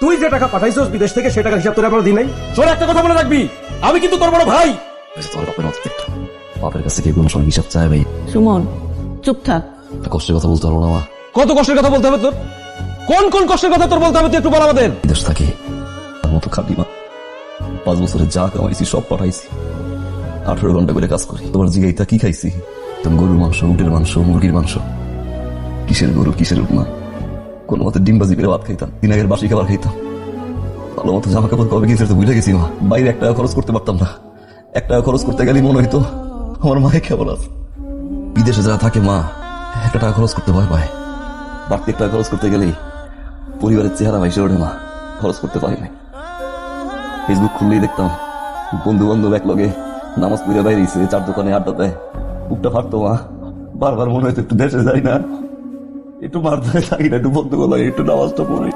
তুই যে টাকা পাঠাইছস বিদেশ থেকে সে টাকার হিসাব তোর এখনো দিই নাই। শোন, একটা কথা মনে রাখবি, আমি কিন্তু তোর বড় ভাই। তোমার বাপের মতো দেখতো, বাপের কাছ থেকে কোনো সময় হিসাব চায় ভাই। সুমন চুপ থাক। একটা কষ্টের কথা বলতে পারবো না মা? কত কষ্টের কথা বলতে হবে তোর? কোন কোন কষ্টের কথা তোর বলতে হবে তুই একটু বল আমাদের। বিদেশ থাকি তার মতো খাটি মা, 5 বছরে যা কামাইছি সব পাঠাইছি, 18 ঘন্টা করে কাজ করি। তোমার জিগাইতা কি খাইছি? তুমি গরুর মাংস, উটের মাংস, মুরগির মাংস। কিসের গরু কিসের উট মা? কোনো মতে ডিমবাজি করে ভাত খাইতাম, 3 আগের বাসি খাবার খাইতাম। ভালো মতো জামা কাপড় কবে কিনছে তো ভুলে গেছি মা। বাইরে 1 টাকা খরচ করতে পারতাম না, 1 টাকা খরচ করতে গেলেই মনে হইতো আমার মায়ে কেমন আছে। বিদেশে যারা থাকে মা 1 টাকা খরচ করতে ভয় পায়, বাড়তি 1 টাকা খরচ করতে গেলেই পরিবারের চেহারা ভাইসে ওঠে মা। খরচ করতে পারি না। ফেসবুক খুললেই দেখতাম বন্ধু বান্ধব এক লগে নামাজ পড়ে বাইরেছে, 4 দোকানে আড্ডা দেয়। বুকটা ফাটতো মা, বারবার মনে হয়তো একটু দেশে যাই না, একটু মার ধরে থাকি না, একটু বন্ধু বলো একটু নামাজটা পড়ি।